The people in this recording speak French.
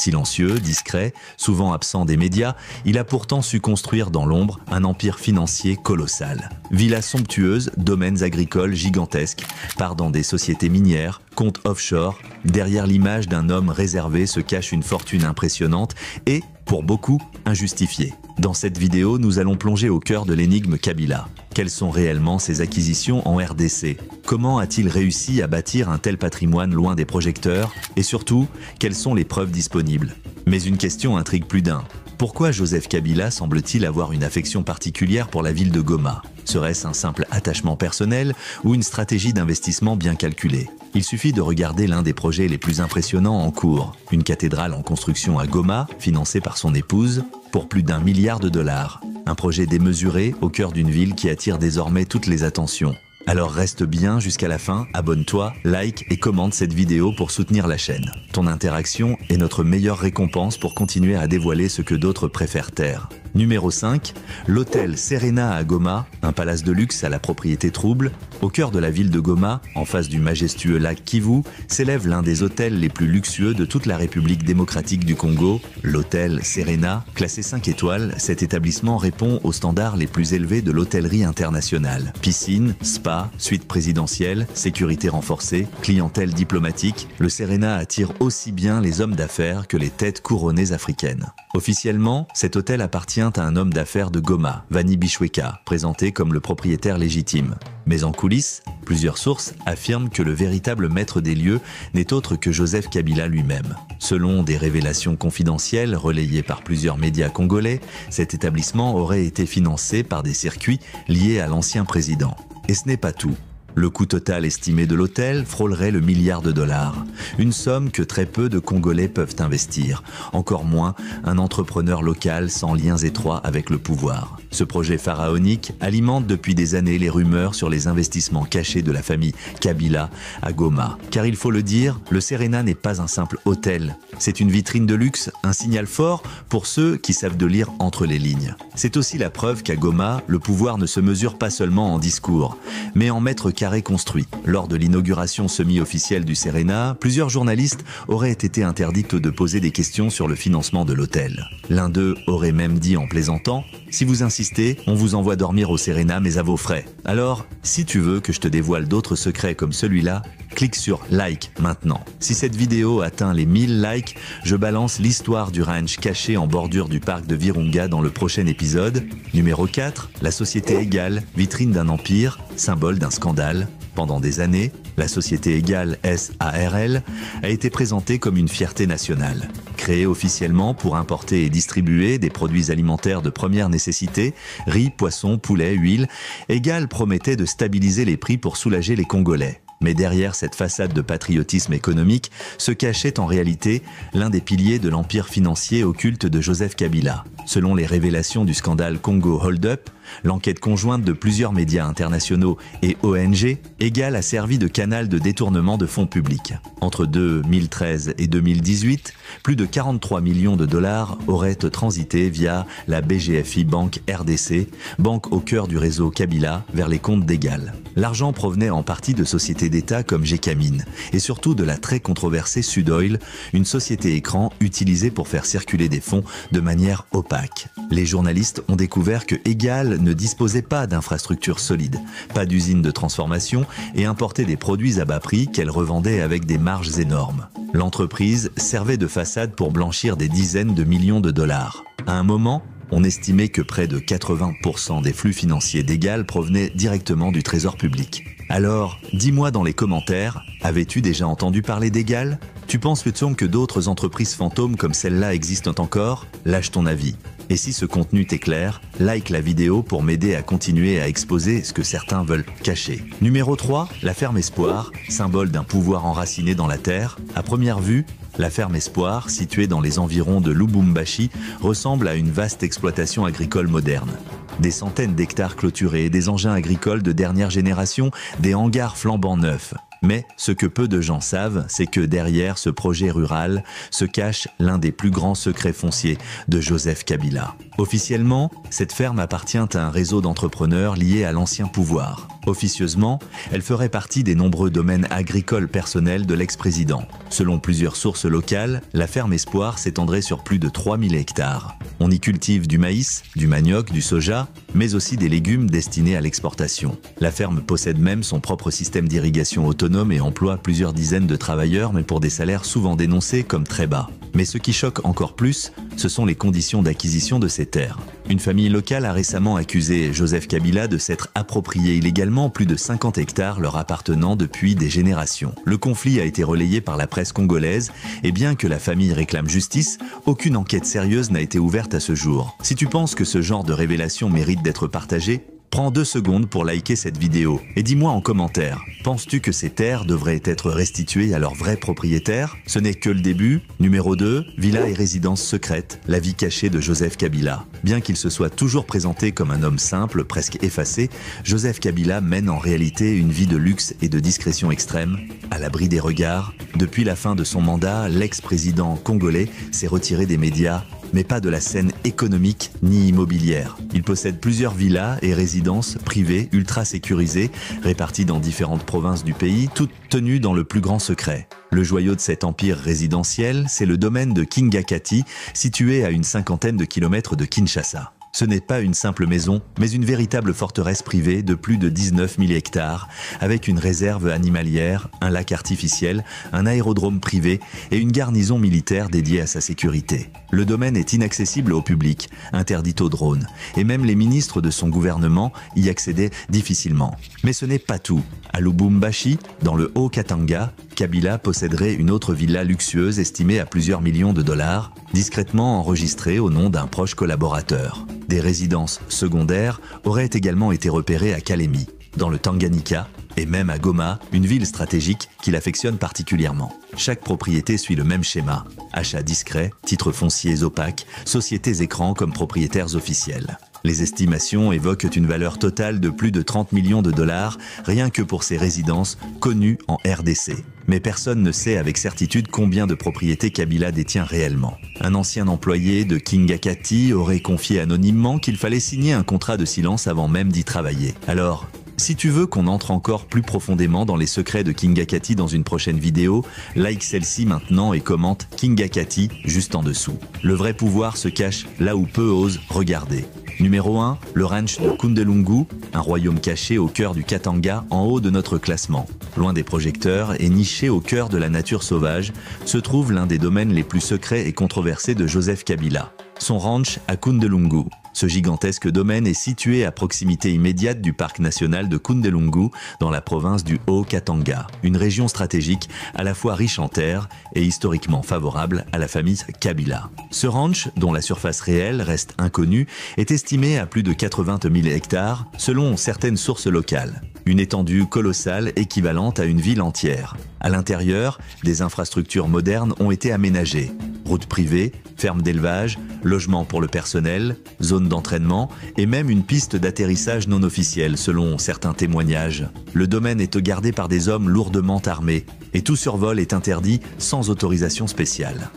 Silencieux, discret, souvent absent des médias, il a pourtant su construire dans l'ombre un empire financier colossal. Villas somptueuses, domaines agricoles gigantesques, part dans des sociétés minières, comptes offshore. Derrière l'image d'un homme réservé se cache une fortune impressionnante et, pour beaucoup, injustifiée. Dans cette vidéo, nous allons plonger au cœur de l'énigme Kabila. Quelles sont réellement ses acquisitions en RDC? Comment a-t-il réussi à bâtir un tel patrimoine loin des projecteurs? Et surtout, quelles sont les preuves disponibles? Mais une question intrigue plus d'un. Pourquoi Joseph Kabila semble-t-il avoir une affection particulière pour la ville de Goma? Serait-ce un simple attachement personnel ou une stratégie d'investissement bien calculée? Il suffit de regarder l'un des projets les plus impressionnants en cours. Une cathédrale en construction à Goma, financée par son épouse, pour plus d'1 milliard de dollars. Un projet démesuré au cœur d'une ville qui attire désormais toutes les attentions. Alors reste bien jusqu'à la fin, abonne-toi, like et commente cette vidéo pour soutenir la chaîne. Ton interaction est notre meilleure récompense pour continuer à dévoiler ce que d'autres préfèrent taire. Numéro 5, l'hôtel Serena à Goma, un palace de luxe à la propriété trouble. Au cœur de la ville de Goma, en face du majestueux lac Kivu, s'élève l'un des hôtels les plus luxueux de toute la République démocratique du Congo, l'hôtel Serena. Classé 5 étoiles, cet établissement répond aux standards les plus élevés de l'hôtellerie internationale. Piscine, spa, suite présidentielle, sécurité renforcée, clientèle diplomatique, le Serena attire aussi bien les hommes d'affaires que les têtes couronnées africaines. Officiellement, cet hôtel appartient à un homme d'affaires de Goma, Vani Bichweka, présenté comme le propriétaire légitime. Mais en coulisses, plusieurs sources affirment que le véritable maître des lieux n'est autre que Joseph Kabila lui-même. Selon des révélations confidentielles relayées par plusieurs médias congolais, cet établissement aurait été financé par des circuits liés à l'ancien président. Et ce n'est pas tout. Le coût total estimé de l'hôtel frôlerait le milliard de dollars. Une somme que très peu de Congolais peuvent investir. Encore moins un entrepreneur local sans liens étroits avec le pouvoir. Ce projet pharaonique alimente depuis des années les rumeurs sur les investissements cachés de la famille Kabila à Goma. Car il faut le dire, le Serena n'est pas un simple hôtel. C'est une vitrine de luxe, un signal fort pour ceux qui savent de lire entre les lignes. C'est aussi la preuve qu'à Goma, le pouvoir ne se mesure pas seulement en discours, mais en mètres carrés construits. Lors de l'inauguration semi-officielle du Serena, plusieurs journalistes auraient été interdits de poser des questions sur le financement de l'hôtel. L'un d'eux aurait même dit en plaisantant « Si vous insistez, on vous envoie dormir au Serena mais à vos frais. Alors, si tu veux que je te dévoile d'autres secrets comme celui-là, clique sur like maintenant. Si cette vidéo atteint les 1000 likes, je balance l'histoire du ranch caché en bordure du parc de Virunga dans le prochain épisode. Numéro 4, la société Égale, vitrine d'un empire, symbole d'un scandale. Pendant des années, la société Égale SARL a été présentée comme une fierté nationale. Créée officiellement pour importer et distribuer des produits alimentaires de première nécessité, riz, poisson, poulet, huile, Égale promettait de stabiliser les prix pour soulager les Congolais. Mais derrière cette façade de patriotisme économique se cachait en réalité l'un des piliers de l'empire financier occulte de Joseph Kabila. Selon les révélations du scandale Congo Hold Up, l'enquête conjointe de plusieurs médias internationaux et ONG, Égale a servi de canal de détournement de fonds publics. Entre 2013 et 2018, plus de 43 millions de dollars auraient transité via la BGFI Banque RDC, banque au cœur du réseau Kabila, vers les comptes d'Égale. L'argent provenait en partie de sociétés d'État comme Gécamine et surtout de la très controversée Sudoil, une société écran utilisée pour faire circuler des fonds de manière opaque. Les journalistes ont découvert que Égale ne disposait pas d'infrastructures solides, pas d'usine de transformation et importait des produits à bas prix qu'elle revendait avec des marges énormes. L'entreprise servait de façade pour blanchir des dizaines de millions de dollars. À un moment, on estimait que près de 80% des flux financiers d'Égale provenaient directement du trésor public. Alors, dis-moi dans les commentaires, avais-tu déjà entendu parler d'Égale? Tu penses que d'autres entreprises fantômes comme celle-là existent encore? Lâche ton avis. Et si ce contenu t'éclaire, like la vidéo pour m'aider à continuer à exposer ce que certains veulent cacher. Numéro 3, la ferme Espoir, symbole d'un pouvoir enraciné dans la terre. À première vue, la ferme Espoir, située dans les environs de Lubumbashi, ressemble à une vaste exploitation agricole moderne. Des centaines d'hectares clôturés, des engins agricoles de dernière génération, des hangars flambant neufs. Mais ce que peu de gens savent, c'est que derrière ce projet rural se cache l'un des plus grands secrets fonciers de Joseph Kabila. Officiellement, cette ferme appartient à un réseau d'entrepreneurs liés à l'ancien pouvoir. Officieusement, elle ferait partie des nombreux domaines agricoles personnels de l'ex-président. Selon plusieurs sources locales, la ferme Espoir s'étendrait sur plus de 3000 hectares. On y cultive du maïs, du manioc, du soja, mais aussi des légumes destinés à l'exportation. La ferme possède même son propre système d'irrigation autonome et emploie plusieurs dizaines de travailleurs, mais pour des salaires souvent dénoncés comme très bas. Mais ce qui choque encore plus, ce sont les conditions d'acquisition de ces terres. Une famille locale a récemment accusé Joseph Kabila de s'être approprié illégalement plus de 50 hectares leur appartenant depuis des générations. Le conflit a été relayé par la presse congolaise et bien que la famille réclame justice, aucune enquête sérieuse n'a été ouverte à ce jour. Si tu penses que ce genre de révélation mérite d'être partagé, prends 2 secondes pour liker cette vidéo et dis-moi en commentaire, penses-tu que ces terres devraient être restituées à leurs vrais propriétaires? Ce n'est que le début. Numéro 2, villa et résidence secrète, la vie cachée de Joseph Kabila. Bien qu'il se soit toujours présenté comme un homme simple, presque effacé, Joseph Kabila mène en réalité une vie de luxe et de discrétion extrême, à l'abri des regards. Depuis la fin de son mandat, l'ex-président congolais s'est retiré des médias, mais pas de la scène économique ni immobilière. Il possède plusieurs villas et résidences privées ultra sécurisées, réparties dans différentes provinces du pays, toutes tenues dans le plus grand secret. Le joyau de cet empire résidentiel, c'est le domaine de Kingakati, situé à une 50aine de kilomètres de Kinshasa. Ce n'est pas une simple maison, mais une véritable forteresse privée de plus de 19 000 hectares, avec une réserve animalière, un lac artificiel, un aérodrome privé et une garnison militaire dédiée à sa sécurité. Le domaine est inaccessible au public, interdit aux drones, et même les ministres de son gouvernement y accédaient difficilement. Mais ce n'est pas tout. À Lubumbashi, dans le Haut-Katanga, Kabila posséderait une autre villa luxueuse estimée à plusieurs millions de dollars, discrètement enregistrée au nom d'un proche collaborateur. Des résidences secondaires auraient également été repérées à Kalemi, dans le Tanganyika, et même à Goma, une ville stratégique qu'il affectionne particulièrement. Chaque propriété suit le même schéma. Achats discrets, titres fonciers opaques, sociétés écrans comme propriétaires officiels. Les estimations évoquent une valeur totale de plus de 30 millions de dollars rien que pour ces résidences connues en RDC. Mais personne ne sait avec certitude combien de propriétés Kabila détient réellement. Un ancien employé de Kingakati aurait confié anonymement qu'il fallait signer un contrat de silence avant même d'y travailler. Alors, si tu veux qu'on entre encore plus profondément dans les secrets de Kingakati dans une prochaine vidéo, like celle-ci maintenant et commente Kingakati juste en dessous. Le vrai pouvoir se cache là où peu osent regarder. Numéro 1, le ranch de Kundelungu, un royaume caché au cœur du Katanga en haut de notre classement. Loin des projecteurs et niché au cœur de la nature sauvage, se trouve l'un des domaines les plus secrets et controversés de Joseph Kabila. Son ranch à Kundelungu. Ce gigantesque domaine est situé à proximité immédiate du parc national de Kundelungu dans la province du Haut-Katanga, une région stratégique à la fois riche en terres et historiquement favorable à la famille Kabila. Ce ranch, dont la surface réelle reste inconnue, est estimé à plus de 80 000 hectares selon certaines sources locales. Une étendue colossale équivalente à une ville entière. À l'intérieur, des infrastructures modernes ont été aménagées. Routes privées, fermes d'élevage, logements pour le personnel, zones d'entraînement et même une piste d'atterrissage non officielle selon certains témoignages. Le domaine est gardé par des hommes lourdement armés et tout survol est interdit sans autorisation spéciale.